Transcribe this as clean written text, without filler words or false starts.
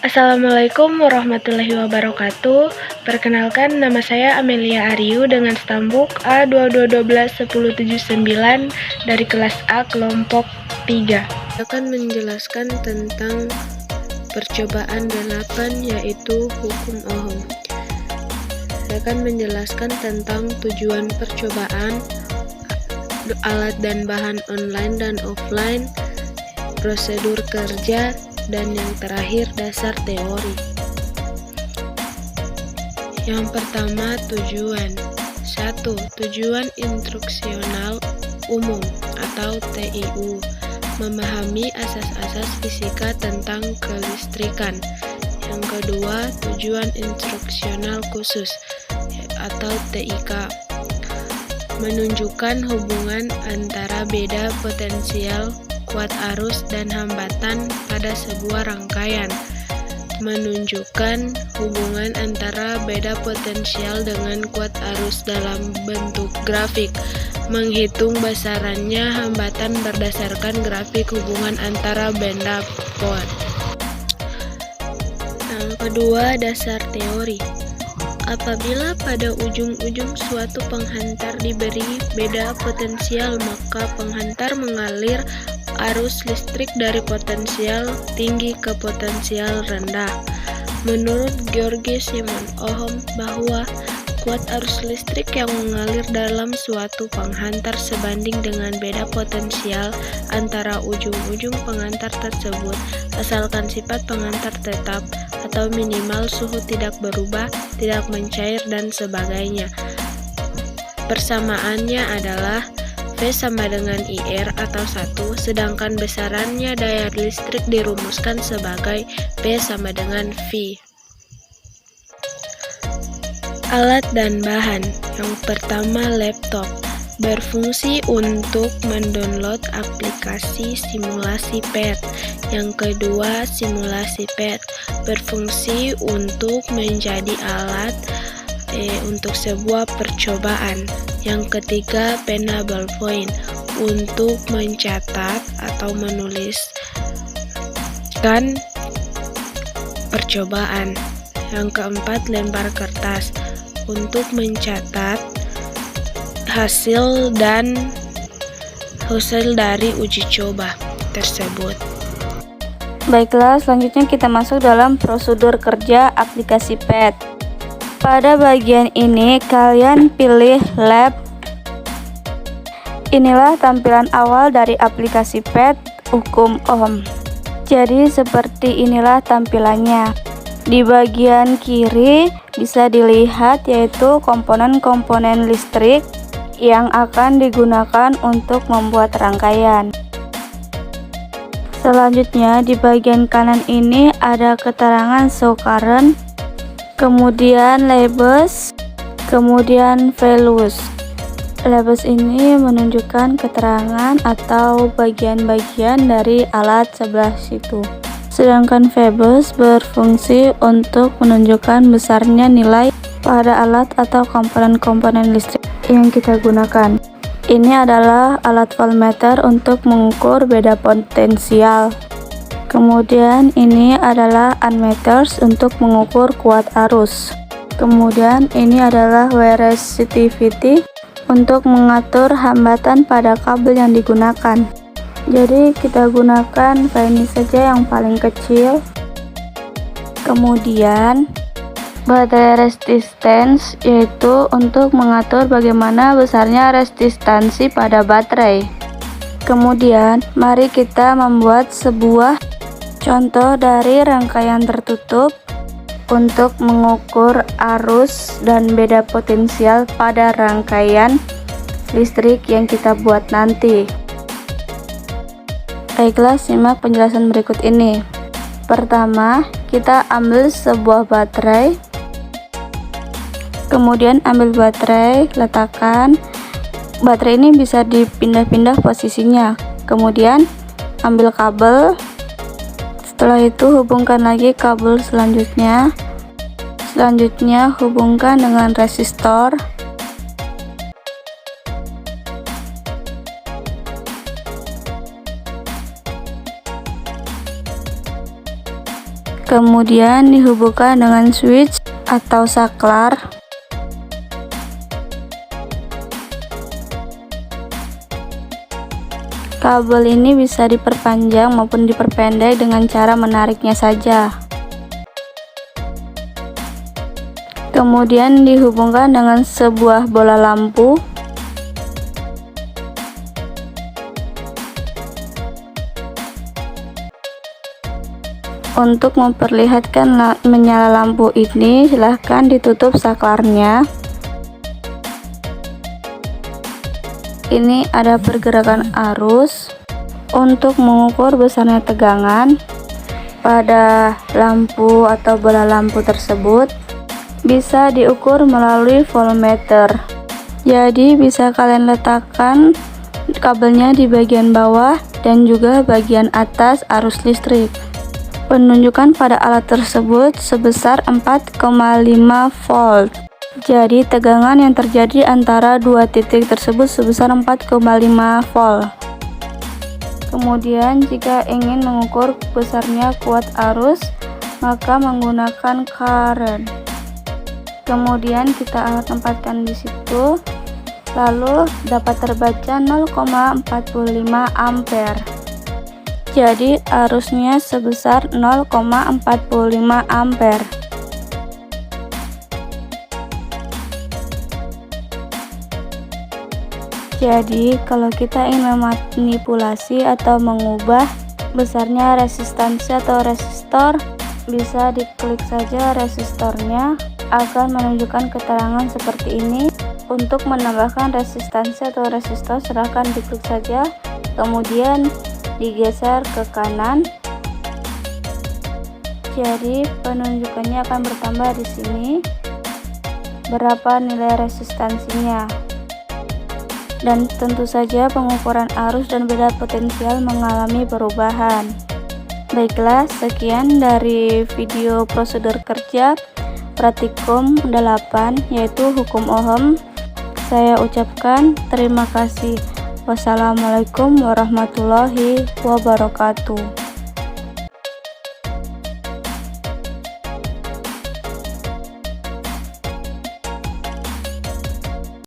Assalamualaikum warahmatullahi wabarakatuh. Perkenalkan, nama saya Amelia Aryu dengan stambuk A22121079 dari kelas A kelompok 3. Akan menjelaskan tentang percobaan 8 yaitu hukum Ohm. Saya akan menjelaskan tentang tujuan percobaan, alat dan bahan online dan offline, prosedur kerja, dan yang terakhir dasar teori. Yang pertama, tujuan. 1. Tujuan instruksional umum atau TIU, memahami asas-asas fisika tentang kelistrikan. Yang kedua, tujuan instruksional khusus atau TIK, menunjukkan hubungan antara beda potensial, kuat arus, dan hambatan pada sebuah rangkaian. Menunjukkan hubungan antara beda potensial dengan kuat arus dalam bentuk grafik. Menghitung besarannya hambatan berdasarkan grafik hubungan antara benda pot. Yang kedua, dasar teori. Apabila pada ujung-ujung suatu penghantar diberi beda potensial, maka penghantar mengalir arus listrik dari potensial tinggi ke potensial rendah. Menurut George Simon Ohm, bahwa kuat arus listrik yang mengalir dalam suatu penghantar sebanding dengan beda potensial antara ujung-ujung penghantar tersebut, asalkan sifat penghantar tetap atau minimal suhu tidak berubah, tidak mencair, dan sebagainya. Persamaannya adalah V sama dengan IR atau 1, sedangkan besarannya daya listrik dirumuskan sebagai P sama dengan V. Alat dan bahan. Yang pertama, laptop. Berfungsi untuk mendownload aplikasi simulasi PET. Yang kedua, simulasi PET berfungsi untuk menjadi alat untuk sebuah percobaan. Yang ketiga, pena ballpoint untuk mencatat atau menuliskan percobaan. Yang keempat, lembar kertas untuk mencatat hasil dari uji coba tersebut. Baiklah, selanjutnya kita masuk dalam prosedur kerja aplikasi PET. Pada bagian ini kalian pilih lab. Inilah tampilan awal dari aplikasi PET hukum Ohm. Jadi seperti inilah tampilannya. Di bagian kiri bisa dilihat yaitu komponen-komponen listrik yang akan digunakan untuk membuat rangkaian. Selanjutnya di bagian kanan ini ada keterangan show current, kemudian labels, kemudian values. Labels ini menunjukkan keterangan atau bagian-bagian dari alat sebelah situ. Sedangkan values berfungsi untuk menunjukkan besarnya nilai pada alat atau komponen-komponen listrik yang kita gunakan. Ini adalah alat voltmeter untuk mengukur beda potensial. Kemudian ini adalah ammeters untuk mengukur kuat arus. Kemudian ini adalah wire resistivity untuk mengatur hambatan pada kabel yang digunakan. Jadi kita gunakan ini saja yang paling kecil. Kemudian baterai resistance yaitu untuk mengatur bagaimana besarnya resistansi pada baterai. Kemudian mari kita membuat sebuah contoh dari rangkaian tertutup untuk mengukur arus dan beda potensial pada rangkaian listrik yang kita buat nanti. Baiklah, simak penjelasan berikut ini. Pertama, kita ambil sebuah baterai. Kemudian ambil baterai, letakkan. Baterai ini bisa dipindah-pindah posisinya. Kemudian ambil kabel. Setelah itu hubungkan lagi kabel selanjutnya. Selanjutnya hubungkan dengan resistor. Kemudian dihubungkan dengan switch atau saklar. Kabel ini bisa diperpanjang maupun diperpendek dengan cara menariknya saja. Kemudian dihubungkan dengan sebuah bola lampu. Untuk memperlihatkan menyala lampu ini, silahkan ditutup saklarnya. Ini ada pergerakan arus. Untuk mengukur besarnya tegangan pada lampu atau bola lampu tersebut bisa diukur melalui voltmeter. Jadi bisa kalian letakkan kabelnya di bagian bawah dan juga bagian atas arus listrik. Penunjukan pada alat tersebut sebesar 4,5 volt. Jadi tegangan yang terjadi antara dua titik tersebut sebesar 4,5 volt. Kemudian jika ingin mengukur besarnya kuat arus, maka menggunakan current. Kemudian kita tempatkan di situ, lalu dapat terbaca 0,45 ampere. Jadi arusnya sebesar 0,45 ampere. Jadi kalau kita ingin memanipulasi atau mengubah besarnya resistansi atau resistor, bisa diklik saja resistornya akan menunjukkan keterangan seperti ini. Untuk menambahkan resistansi atau resistor, silahkan diklik saja, kemudian digeser ke kanan. Jadi penunjukannya akan bertambah di sini berapa nilai resistansinya. Dan tentu saja pengukuran arus dan beda potensial mengalami perubahan. Baiklah, sekian dari video prosedur kerja praktikum 8 yaitu hukum Ohm. Saya ucapkan terima kasih. Wassalamualaikum warahmatullahi wabarakatuh.